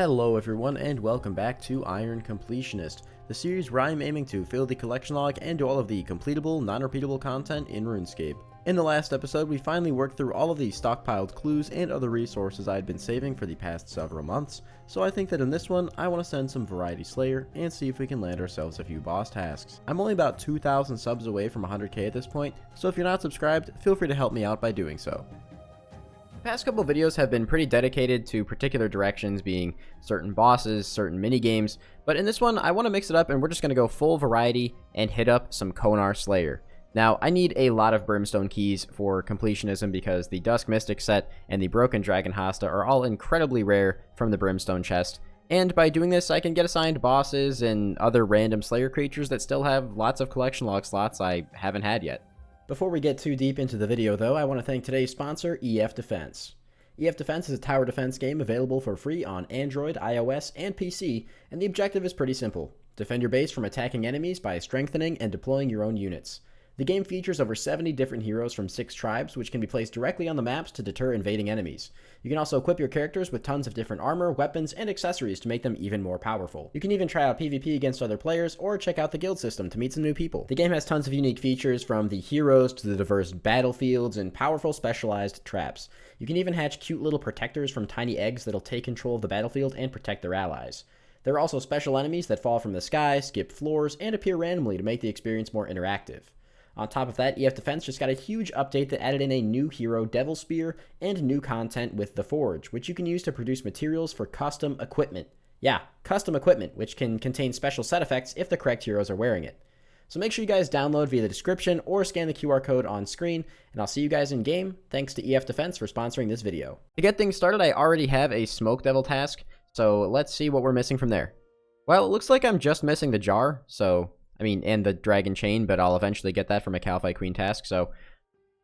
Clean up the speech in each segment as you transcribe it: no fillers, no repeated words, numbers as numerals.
Hello everyone and welcome back to Iron Completionist, the series where I am aiming to fill the collection log and do all of the completable, non-repeatable content in RuneScape. In the last episode, we finally worked through all of the stockpiled clues and other resources I had been saving for the past several months, so I think that in this one, I want to send some Variety Slayer and see if we can land ourselves a few boss tasks. I'm only about 2,000 subs away from 100k at this point, so if you're not subscribed, feel free to help me out by doing so. The past couple videos have been pretty dedicated to particular directions, being certain bosses, certain minigames, but in this one I want to mix it up and we're just going to go full variety and hit up some Konar Slayer. Now, I need a lot of brimstone keys for completionism because the Dusk Mystic set and the Broken Dragon Hasta are all incredibly rare from the brimstone chest, and by doing this I can get assigned bosses and other random Slayer creatures that still have lots of collection log slots I haven't had yet. Before we get too deep into the video though, I want to thank today's sponsor, EF Defense. EF Defense is a tower defense game available for free on Android, iOS, and PC, and the objective is pretty simple. Defend your base from attacking enemies by strengthening and deploying your own units. The game features over 70 different heroes from 6 tribes, which can be placed directly on the maps to deter invading enemies. You can also equip your characters with tons of different armor, weapons, and accessories to make them even more powerful. You can even try out PvP against other players, or check out the guild system to meet some new people. The game has tons of unique features, from the heroes to the diverse battlefields and powerful specialized traps. You can even hatch cute little protectors from tiny eggs that'll take control of the battlefield and protect their allies. There are also special enemies that fall from the sky, skip floors, and appear randomly to make the experience more interactive. On top of that, EF Defense just got a huge update that added in a new hero, Devil Spear, and new content with the Forge, which you can use to produce materials for custom equipment. Yeah, custom equipment, which can contain special set effects if the correct heroes are wearing it. So make sure you guys download via the description or scan the QR code on screen, and I'll see you guys in game. Thanks to EF Defense for sponsoring this video. To get things started, I already have a Smoke Devil task, so let's see what we're missing from there. Well, it looks like I'm just missing the jar, and the dragon chain, but I'll eventually get that from a Calify Queen task, so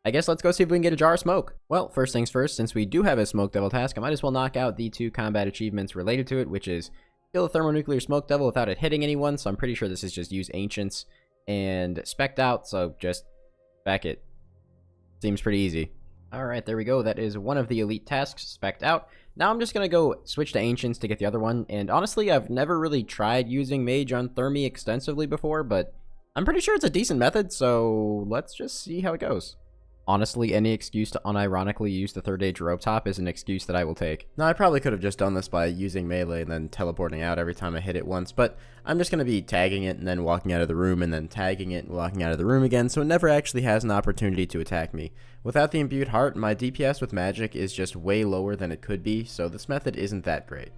I guess let's go see if we can get a jar of smoke. Well, first things first, since we do have a Smoke Devil task, I might as well knock out the 2 combat achievements related to it, which is kill the Thermonuclear Smoke Devil without it hitting anyone, so I'm pretty sure this is just use Ancients, and Spec'd out, so just back it. Seems pretty easy. Alright, there we go, that is one of the elite tasks, Spec'd out. Now I'm just going to go switch to Ancients to get the other one, and honestly, I've never really tried using Mage on Thermi extensively before, but I'm pretty sure it's a decent method, so let's just see how it goes. Honestly, any excuse to unironically use the 3rd age rope top is an excuse that I will take. Now, I probably could have just done this by using melee and then teleporting out every time I hit it once, but I'm just going to be tagging it and then walking out of the room and then tagging it and walking out of the room again, so it never actually has an opportunity to attack me. Without the Imbued Heart, my DPS with magic is just way lower than it could be, so this method isn't that great.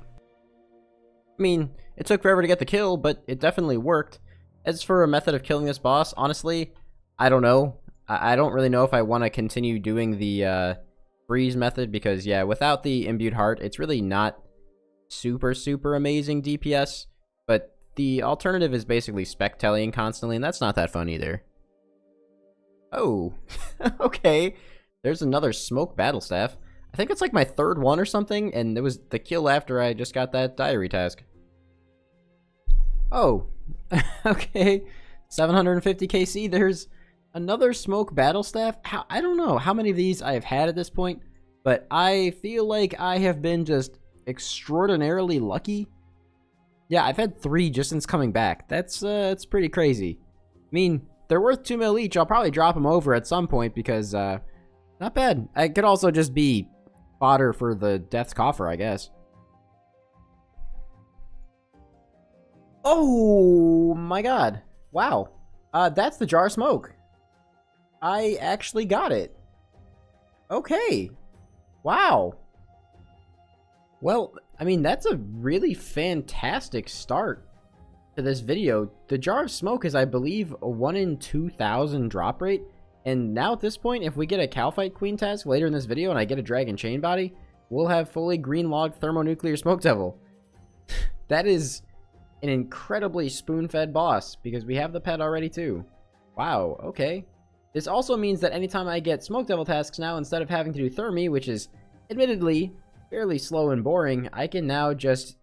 I mean, it took forever to get the kill, but it definitely worked. As for a method of killing this boss, honestly, I don't know. I don't really know if I want to continue doing the freeze method because, yeah, without the Imbued Heart, it's really not super amazing DPS, but the alternative is basically spec-tellying constantly, and that's not that fun either. Oh, okay. There's another Smoke Battle Staff. I think it's like my 3rd one or something, and it was the kill after I just got that diary task. Oh, okay. 750 KC, there's another Smoke Battle Staff. I don't know how many of these I have had at this point, but I feel like I have been just extraordinarily lucky. Yeah, I've had 3 just since coming back. That's pretty crazy. I mean, they're worth 2 mil each. I'll probably drop them over at some point because, not bad. I could also just be fodder for the Death's Coffer, I guess. Oh my god. Wow. That's the jar of smoke. I actually got it. Okay. Wow. Well, I mean, that's a really fantastic start to this video. The jar of smoke is, I believe, a 1 in 2,000 drop rate. And now at this point, if we get a Calfight Queen task later in this video and I get a Dragon Chain Body, we'll have fully green log Thermonuclear Smoke Devil. That is an incredibly spoon-fed boss because we have the pet already too. Wow, okay. This also means that anytime I get Smoke Devil tasks now, instead of having to do Thermi, which is admittedly fairly slow and boring, I can now just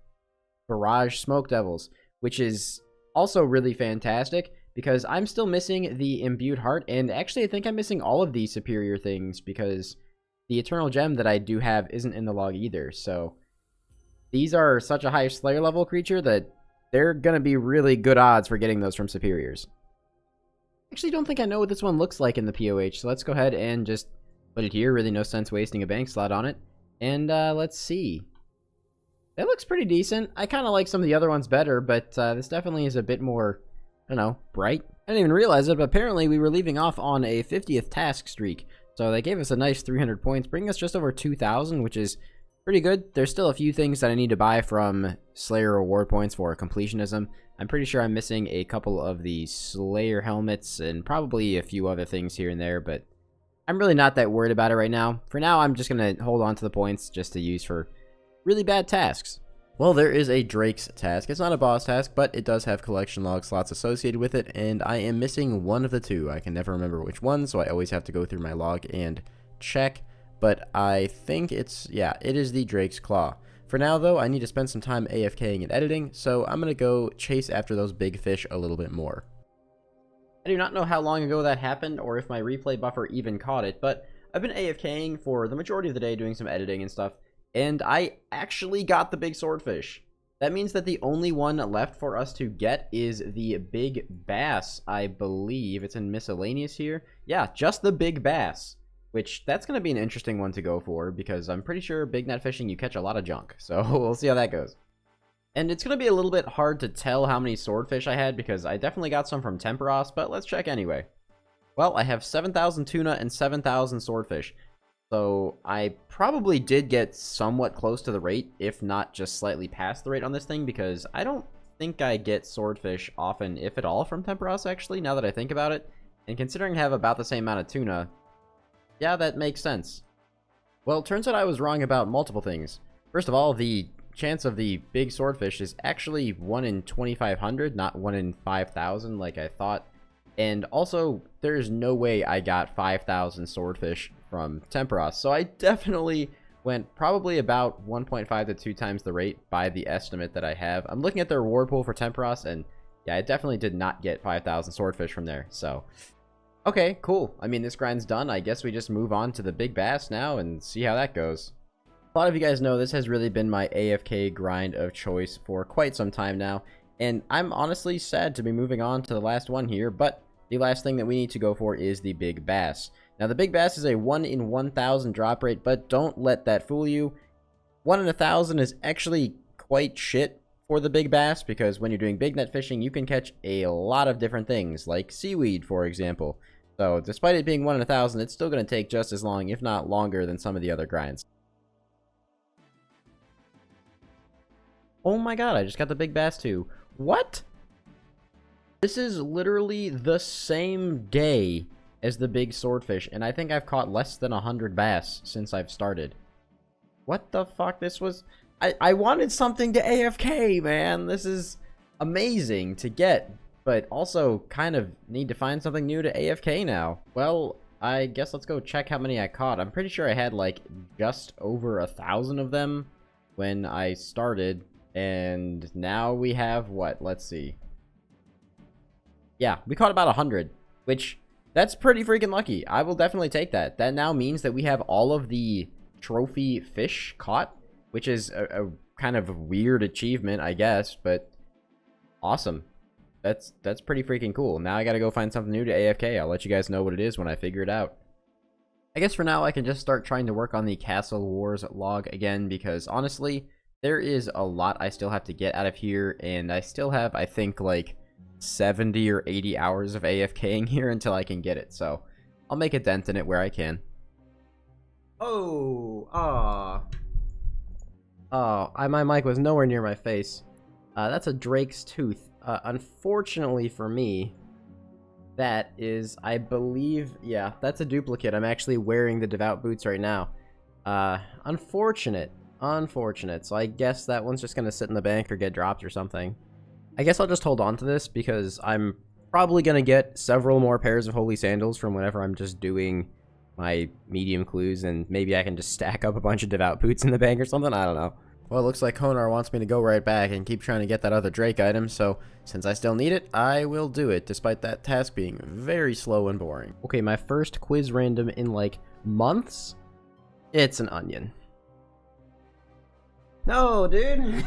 barrage Smoke Devils, which is also really fantastic because I'm still missing the Imbued Heart, and actually I think I'm missing all of these superior things because the Eternal Gem that I do have isn't in the log either, so these are such a high Slayer level creature that they're going to be really good odds for getting those from superiors. Actually, don't think I know what this one looks like in the POH, so let's go ahead and just put it here. Really no sense wasting a bank slot on it. And let's see. That looks pretty decent. I kind of like some of the other ones better, but this definitely is a bit more, I don't know, bright. I didn't even realize it, but apparently we were leaving off on a 50th task streak. So they gave us a nice 300 points, bringing us just over 2,000, which is pretty good. There's still a few things that I need to buy from Slayer reward points for completionism. I'm pretty sure I'm missing a couple of the Slayer helmets and probably a few other things here and there, but I'm really not that worried about it right now. For now, I'm just going to hold on to the points just to use for really bad tasks. Well, there is a Drake's task. It's not a boss task, but it does have collection log slots associated with it, and I am missing one of the two. I can never remember which one, so I always have to go through my log and check, but I think it's, yeah, it is the Drake's Claw. For now, though, I need to spend some time AFKing and editing, so I'm going to go chase after those big fish a little bit more. I do not know how long ago that happened, or if my replay buffer even caught it, but I've been AFKing for the majority of the day doing some editing and stuff, and I actually got the big swordfish. That means that the only one left for us to get is the big bass, I believe. It's in miscellaneous here. Yeah, just the big bass, which that's going to be an interesting one to go for, because I'm pretty sure big net fishing, you catch a lot of junk, so we'll see how that goes. And it's going to be a little bit hard to tell how many swordfish I had, because I definitely got some from Temperos, but let's check anyway. Well, I have 7,000 tuna and 7,000 swordfish. So I probably did get somewhat close to the rate, if not just slightly past the rate on this thing, because I don't think I get swordfish often, if at all, from Temperos, actually, now that I think about it. And considering I have about the same amount of tuna, yeah, that makes sense. Well, it turns out I was wrong about multiple things. First of all, the chance of the big swordfish is actually 1 in 2,500, not 1 in 5,000 like I thought. And also, there's no way I got 5,000 swordfish from Temperos, so I definitely went probably about 1.5 to 2 times the rate by the estimate that I have. I'm looking at the reward pool for Temperos, and yeah, I definitely did not get 5,000 swordfish from there, so okay, cool. I mean, this grind's done. I guess we just move on to the big bass now and see how that goes. A lot of you guys know this has really been my AFK grind of choice for quite some time now, and I'm honestly sad to be moving on to the last one here, but the last thing that we need to go for is the big bass. Now, the big bass is a 1 in 1,000 drop rate, but don't let that fool you. 1 in 1,000 is actually quite shit for the big bass, because when you're doing big net fishing, you can catch a lot of different things, like seaweed, for example. So, despite it being 1 in 1,000, it's still going to take just as long, if not longer, than some of the other grinds. Oh my god, I just got the big bass too. What? This is literally the same day as the big swordfish, and I think I've caught less than 100 bass since I've started. What the fuck? This was... I wanted something to AFK, man. This is amazing to get, but also kind of need to find something new to AFK now. Well, I guess let's go check how many I caught. I'm pretty sure I had like just over 1,000 of them when I started, and now we have what? Let's see. Yeah, we caught about 100, which... that's pretty freaking lucky. I will definitely take that. That now means that we have all of the trophy fish caught, which is a kind of weird achievement, I guess, but awesome. That's pretty freaking cool. Now I gotta go find something new to AFK. I'll let you guys know what it is when I figure it out. I guess for now I can just start trying to work on the Castle Wars log again, because honestly, there is a lot I still have to get out of here, and I still have, I think, like 70 or 80 hours of AFKing here until I can get it, so I'll make a dent in it where I can. Oh, my mic was nowhere near my face. That's a Drake's tooth. Unfortunately for me, that is, I believe, yeah, that's a duplicate. I'm actually wearing the devout boots right now. Unfortunate. So I guess that one's just gonna sit in the bank or get dropped or something. I guess I'll just hold on to this, because I'm probably going to get several more pairs of holy sandals from whenever I'm just doing my medium clues, and maybe I can just stack up a bunch of devout boots in the bank or something. I don't know. Well, it looks like Konar wants me to go right back and keep trying to get that other Drake item, so since I still need it, I will do it, despite that task being very slow and boring. Okay, my first quiz random in like months. It's an onion. No, dude.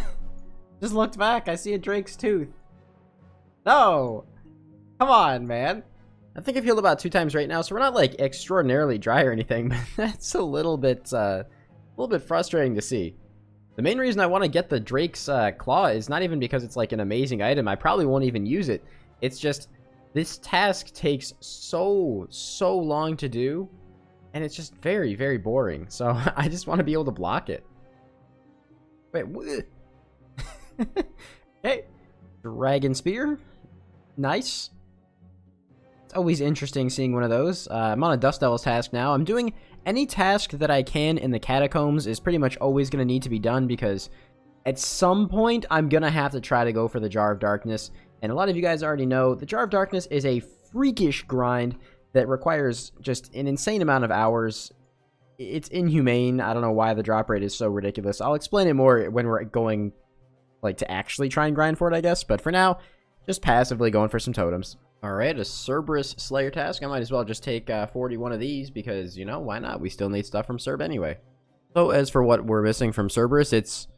Just looked back. I see a Drake's tooth. No. Come on, man. I think I've healed about 2 times right now, so we're not like extraordinarily dry or anything, but that's a little bit frustrating to see. The main reason I want to get the Drake's claw is not even because it's like an amazing item. I probably won't even use it. It's just this task takes so long to do, and it's just very, very boring. So I just want to be able to block it. Wait, what? Okay, Dragon Spear. Nice. It's always interesting seeing one of those. I'm on a Dust Devil's task now. I'm doing any task that I can in the catacombs is pretty much always going to need to be done because at some point I'm going to have to try to go for the Jar of Darkness. And a lot of you guys already know the Jar of Darkness is a freakish grind that requires just an insane amount of hours. It's inhumane. I don't know why the drop rate is so ridiculous. I'll explain it more when we're going like to actually try and grind for it, I guess. But for now, just passively going for some totems. Alright, a Cerberus Slayer task. I might as well just take 41 of these because, you know, why not? We still need stuff from Cerb anyway. So as for what we're missing from Cerberus, it's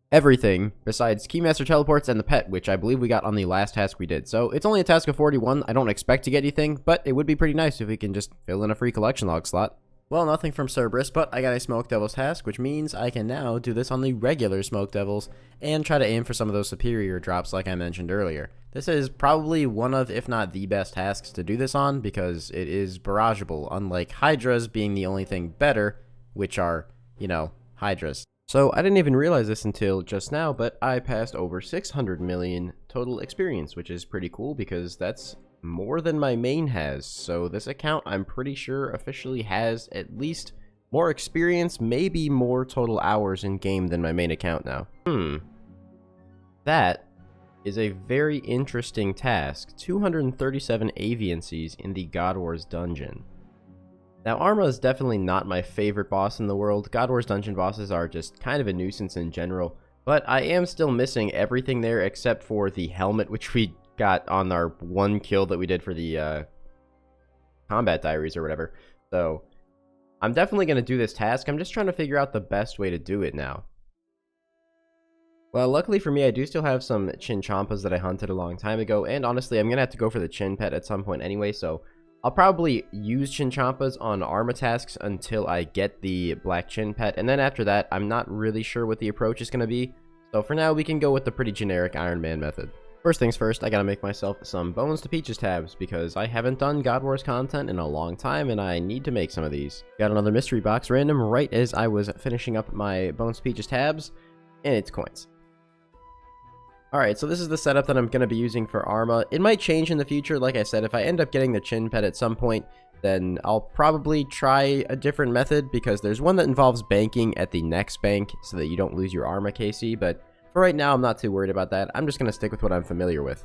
everything besides Keymaster Teleports and the pet, which I believe we got on the last task we did. So it's only a task of 41. I don't expect to get anything, but it would be pretty nice if we can just fill in a free collection log slot. Well, nothing from Cerberus, but I got a Smoke Devil's task, which means I can now do this on the regular Smoke Devils and try to aim for some of those superior drops like I mentioned earlier. This is probably one of, if not the best tasks to do this on, because it is barrageable, unlike Hydras being the only thing better, which are, you know, Hydras. So I didn't even realize this until just now, but I passed over 600 million total experience, which is pretty cool because that's more than my main has. So this account, I'm pretty sure, officially has at least more experience, maybe more total hours in game than my main account now. That is a very interesting task. 237 aviancies in the God Wars dungeon. Now, Arma is definitely not my favorite boss in the world. God Wars dungeon bosses are just kind of a nuisance in general, but I am still missing everything there except for the helmet, which we got on our one kill that we did for the combat diaries or whatever. So I'm definitely going to do this task. I'm just trying to figure out the best way to do it now. Well, luckily for me, I do still have some Chinchampas that I hunted a long time ago, and honestly, I'm going to have to go for the Chin Pet at some point anyway, so I'll probably use Chinchampas on Arma tasks until I get the Black Chin Pet, and then after that, I'm not really sure what the approach is going to be, so for now, we can go with the pretty generic Iron Man method. First things first, I gotta make myself some Bones to Peaches tabs, because I haven't done God Wars content in a long time, and I need to make some of these. Got another mystery box random right as I was finishing up my Bones to Peaches tabs, and it's coins. Alright, so this is the setup that I'm going to be using for Arma. It might change in the future, like I said. If I end up getting the Chin Pet at some point, then I'll probably try a different method, because there's one that involves banking at the next bank so that you don't lose your Arma KC, but for right now, I'm not too worried about that. I'm just going to stick with what I'm familiar with.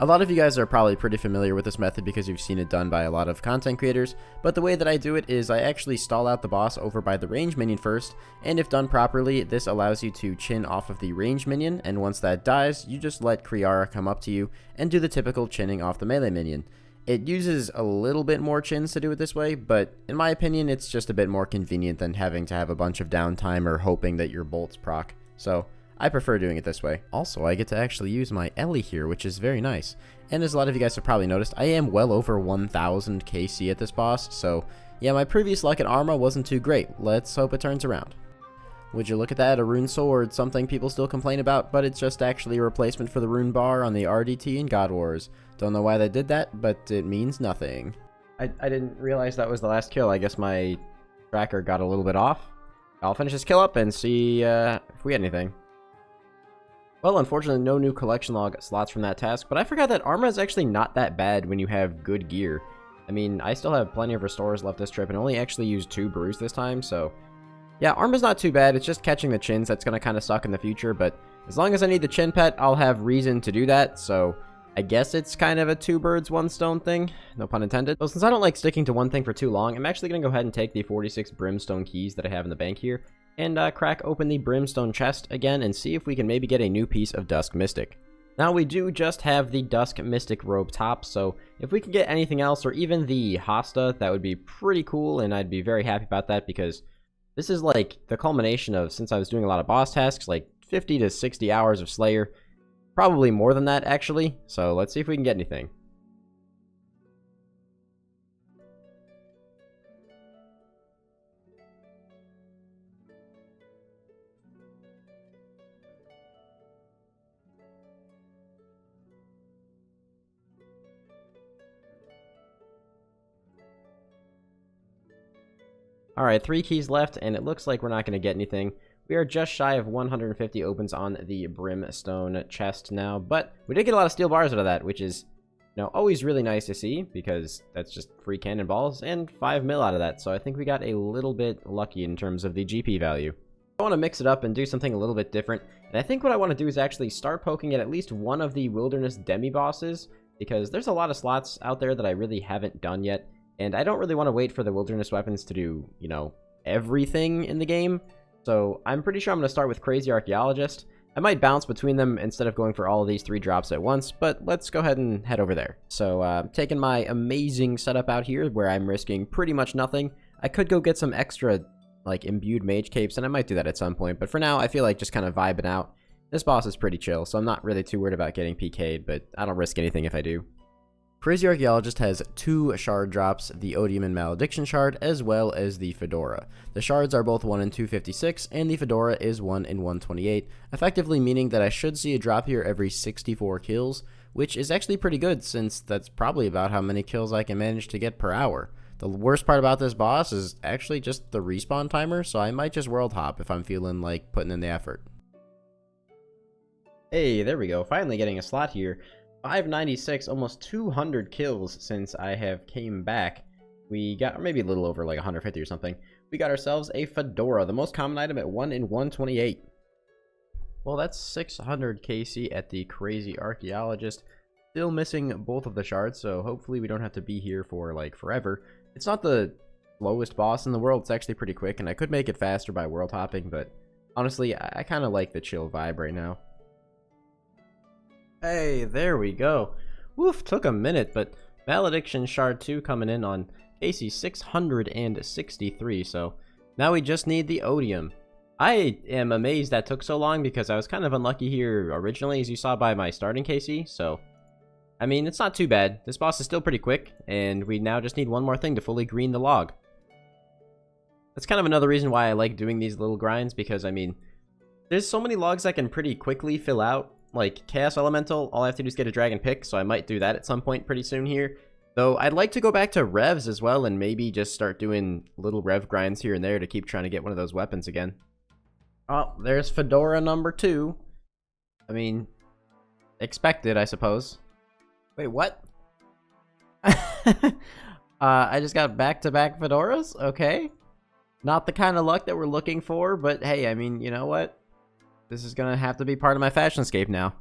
A lot of you guys are probably pretty familiar with this method because you've seen it done by a lot of content creators, but the way that I do it is I actually stall out the boss over by the range minion first, and if done properly, this allows you to chin off of the range minion, and once that dies, you just let Kriara come up to you and do the typical chinning off the melee minion. It uses a little bit more chins to do it this way, but in my opinion, it's just a bit more convenient than having to have a bunch of downtime or hoping that your bolts proc. So I prefer doing it this way. Also, I get to actually use my Ellie here, which is very nice. And as a lot of you guys have probably noticed, I am well over 1000 KC at this boss, so yeah, my previous luck at Arma wasn't too great. Let's hope it turns around. Would you look at that, a rune sword, something people still complain about, but it's just actually a replacement for the rune bar on the RDT in God Wars. Don't know why they did that, but it means nothing. I didn't realize that was the last kill. I guess my tracker got a little bit off. I'll finish this kill up and see if we get anything. Well, unfortunately, no new collection log slots from that task, but I forgot that Arma is actually not that bad when you have good gear. I mean, I still have plenty of restores left this trip and only actually used 2 brews this time, so yeah, Arma's not too bad. It's just catching the chins that's going to kind of suck in the future, but as long as I need the Chin Pet, I'll have reason to do that, so I guess it's kind of a 2 birds, 1 stone thing, no pun intended. So since I don't like sticking to one thing for too long, I'm actually going to go ahead and take the 46 brimstone keys that I have in the bank here, and crack open the brimstone chest again and see if we can maybe get a new piece of Dusk Mystic. Now we do just have the Dusk Mystic robe top, so if we can get anything else or even the Hosta, that would be pretty cool, and I'd be very happy about that because This is like the culmination of, since I was doing a lot of boss tasks, like 50 to 60 hours of Slayer. Probably more than that, actually. So let's see if we can get anything. Alright, 3 keys left, and it looks like we're not going to get anything. We are just shy of 150 opens on the brimstone chest now, but we did get a lot of steel bars out of that, which is, you know, always really nice to see, because that's just free cannonballs, and 5 mil out of that, so I think we got a little bit lucky in terms of the GP value. I want to mix it up and do something a little bit different, and I think what I want to do is actually start poking at least one of the wilderness demi-bosses, because there's a lot of slots out there that I really haven't done yet, and I don't really want to wait for the wilderness weapons to do, you know, everything in the game. So I'm pretty sure I'm going to start with Crazy Archaeologist. I might bounce between them instead of going for all of these 3 drops at once, but let's go ahead and head over there. So taking my amazing setup out here where I'm risking pretty much nothing. I could go get some extra, like, imbued mage capes, and I might do that at some point. But for now, I feel like just kind of vibing out. This boss is pretty chill, so I'm not really too worried about getting PK'd, but I don't risk anything if I do. Crazy Archaeologist has 2 shard drops, the Odium and Malediction shard, as well as the Fedora. The shards are both 1 in 256, and the Fedora is 1 in 128, effectively meaning that I should see a drop here every 64 kills, which is actually pretty good since that's probably about how many kills I can manage to get per hour. The worst part about this boss is actually just the respawn timer, so I might just world hop if I'm feeling like putting in the effort. Hey, there we go, finally getting a slot here. 596, almost 200 kills since I have came back. We got, or maybe a little over like 150 or something. We got ourselves a Fedora, the most common item at 1 in 128. Well, that's 600 KC at the Crazy Archaeologist. Still missing both of the shards, so hopefully we don't have to be here for like forever. It's not the slowest boss in the world, it's actually pretty quick, and I could make it faster by world hopping, but honestly, I kind of like the chill vibe right now. Hey, there we go. Woof, took a minute, but Malediction Shard 2 coming in on KC 663, so now we just need the Odium. I am amazed that took so long because I was kind of unlucky here originally, as you saw by my starting KC, so I mean, it's not too bad. This boss is still pretty quick, and we now just need one more thing to fully green the log. That's kind of another reason why I like doing these little grinds, because I mean, there's so many logs I can pretty quickly fill out. Like Chaos Elemental, all I have to do is get a dragon pick, so I might do that at some point pretty soon here. Though I'd like to go back to revs as well and maybe just start doing little rev grinds here and there to keep trying to get one of those weapons again. Oh, there's Fedora number 2. I mean, expected, I suppose. Wait, what? I just got back-to-back Fedoras? Okay. Not the kind of luck that we're looking for, but hey, I mean, you know what? This is gonna have to be part of my fashionscape now.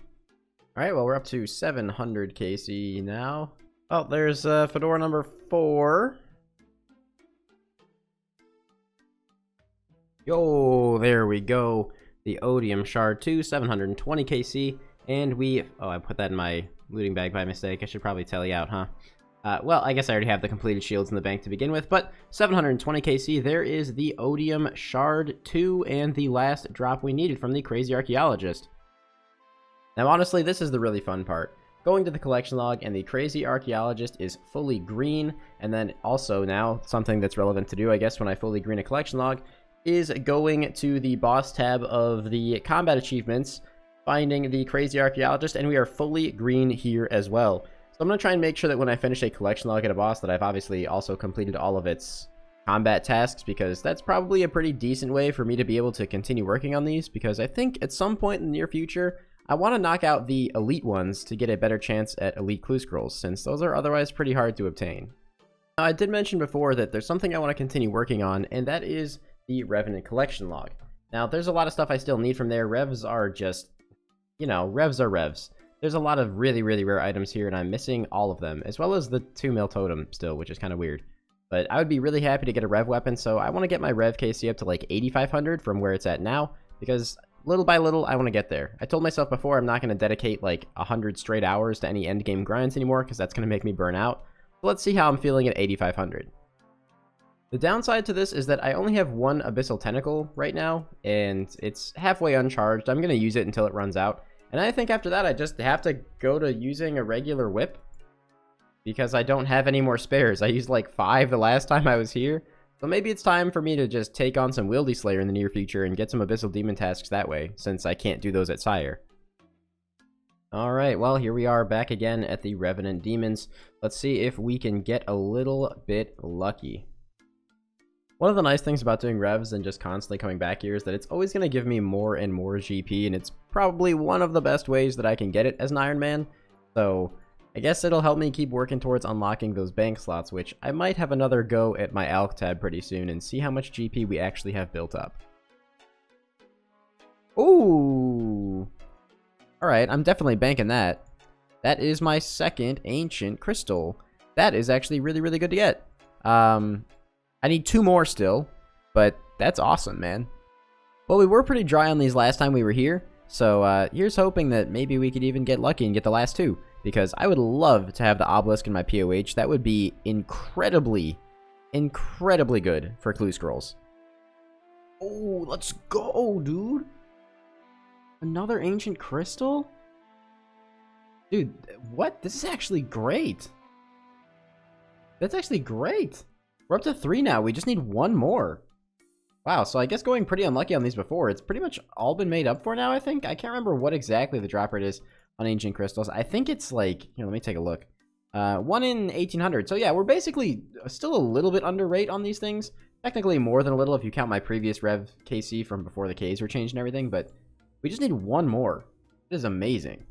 Alright, well, we're up to 700 KC now. Oh, there's Fedora number 4. Yo, there we go. The Odium Shard 2, 720 KC. And we... Oh, I put that in my looting bag by mistake. I should probably tell you out, huh? Well, I guess I already have the completed shields in the bank to begin with, but 720 KC, there is the Odium Shard 2 and the last drop we needed from the Crazy Archaeologist. Now, honestly, this is the really fun part. Going to the collection log, and the Crazy Archaeologist is fully green, and then also now, something that's relevant to do, I guess, when I fully green a collection log, is going to the boss tab of the combat achievements, finding the Crazy Archaeologist, and we are fully green here as well. So I'm going to try and make sure that when I finish a collection log at a boss that I've obviously also completed all of its combat tasks, because that's probably a pretty decent way for me to be able to continue working on these, because I think at some point in the near future, I want to knock out the elite ones to get a better chance at elite clue scrolls, since those are otherwise pretty hard to obtain. Now, I did mention before that there's something I want to continue working on, and that is the Revenant collection log. Now, there's a lot of stuff I still need from there. Revs are just, you know, revs are revs. There's a lot of really, really rare items here, and I'm missing all of them, as well as the 2 mil totem still, which is kind of weird. But I would be really happy to get a rev weapon, so I want to get my rev KC up to like 8,500 from where it's at now, because little by little, I want to get there. I told myself before I'm not going to dedicate like 100 straight hours to any endgame grinds anymore, because that's going to make me burn out. So let's see how I'm feeling at 8,500. The downside to this is that I only have one abyssal tentacle right now, and it's halfway uncharged. I'm going to use it until it runs out. And I think after that, I just have to go to using a regular whip, because I don't have any more spares. I used like 5 the last time I was here. So maybe it's time for me to just take on some Wildy Slayer in the near future and get some abyssal demon tasks that way, since I can't do those at Sire. Alright, well, here we are back again at the Revenant Demons. Let's see if we can get a little bit lucky. One of the nice things about doing revs and just constantly coming back here is that it's always going to give me more and more GP, and it's probably one of the best ways that I can get it as an Iron Man. So I guess it'll help me keep working towards unlocking those bank slots, which I might have another go at my Alch tab pretty soon and see how much GP we actually have built up. Ooh! Alright, I'm definitely banking that. That is my second ancient crystal. That is actually really, really good to get. I need 2 more still, but that's awesome, man. Well, we were pretty dry on these last time we were here, so here's hoping that maybe we could even get lucky and get the last 2, because I would love to have the obelisk in my POH. That would be incredibly, incredibly good for clue scrolls. Oh, let's go, dude. Another ancient crystal? Dude, what? This is actually great. That's actually great. We're up to 3 now. We just need 1 more. Wow, so I guess going pretty unlucky on these before. It's pretty much all been made up for now, I think. I can't remember what exactly the drop rate is on ancient crystals. I think it's like... Here, let me take a look. 1 in 1800. So yeah, we're basically still a little bit under rate on these things. Technically more than a little if you count my previous Rev KC from before the Ks were changed and everything. But we just need 1 more. It is amazing.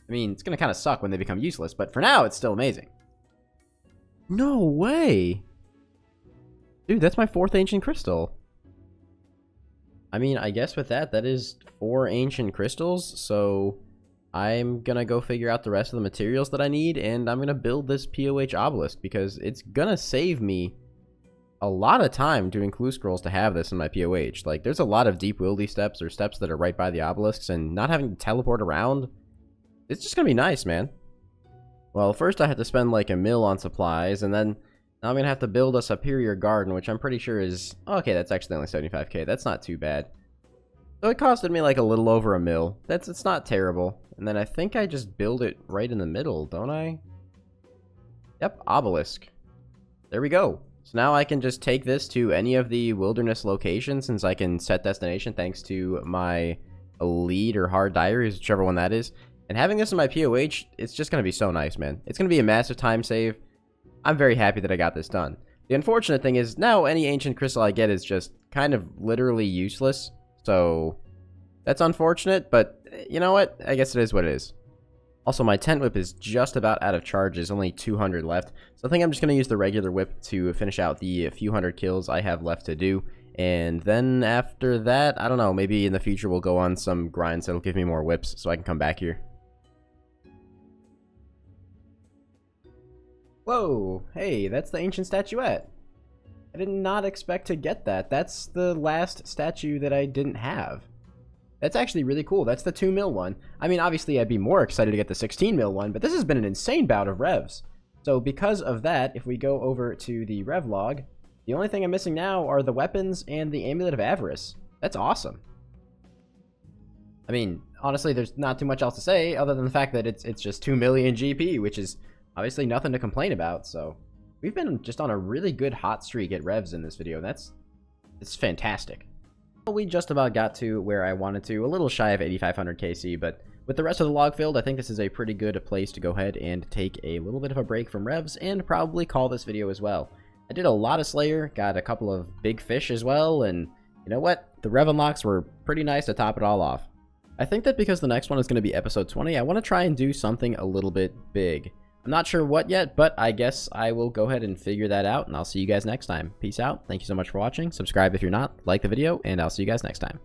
I mean, it's going to kind of suck when they become useless. But for now, it's still amazing. No way! Dude, that's my 4th ancient crystal. I mean, I guess with that, that is 4 ancient crystals, so I'm gonna go figure out the rest of the materials that I need, and I'm gonna build this POH obelisk, because it's gonna save me a lot of time doing clue scrolls to have this in my POH. Like, there's a lot of deep wildy steps, or steps that are right by the obelisks, and not having to teleport around, it's just gonna be nice, man. Well, first I had to spend like $1 mil on supplies, and then now I'm going to have to build a superior garden, which I'm pretty sure is... Okay, that's actually only 75k. That's not too bad. So it costed me like a little over $1 mil. It's not terrible. And then I think I just build it right in the middle, don't I? Yep, obelisk. There we go. So now I can just take this to any of the wilderness locations, since I can set destination thanks to my elite or hard diaries, whichever one that is. And having this in my POH, it's just going to be so nice, man. It's going to be a massive time save. I'm very happy that I got this done. The unfortunate thing is, now any ancient crystal I get is just kind of literally useless. So, that's unfortunate, but you know what? I guess it is what it is. Also, my tent whip is just about out of charges, only 200 left. So I think I'm just going to use the regular whip to finish out the few hundred kills I have left to do. And then after that, I don't know, maybe in the future we'll go on some grinds that'll give me more whips so I can come back here. Whoa, hey, that's the ancient statuette. I did not expect to get that. That's the last statue that I didn't have. That's actually really cool. That's the 2 mil one. I mean, obviously I'd be more excited to get the 16 mil one, but this has been an insane bout of revs. So because of that, if we go over to the rev log, the only thing I'm missing now are the weapons and the Amulet of Avarice. That's awesome. I mean, honestly, there's not too much else to say other than the fact that it's just 2 million GP, which is obviously nothing to complain about. So we've been just on a really good hot streak at revs in this video. It's fantastic. Well, we just about got to where I wanted to, a little shy of 8500 KC, but with the rest of the log filled, I think this is a pretty good place to go ahead and take a little bit of a break from revs and probably call this video as well. I did a lot of Slayer, got a couple of big fish as well, and you know what? The rev unlocks were pretty nice to top it all off. I think that because the next one is going to be episode 20, I want to try and do something a little bit big. I'm not sure what yet, but I guess I will go ahead and figure that out, and I'll see you guys next time. Peace out. Thank you so much for watching. Subscribe if you're not, like the video, and I'll see you guys next time.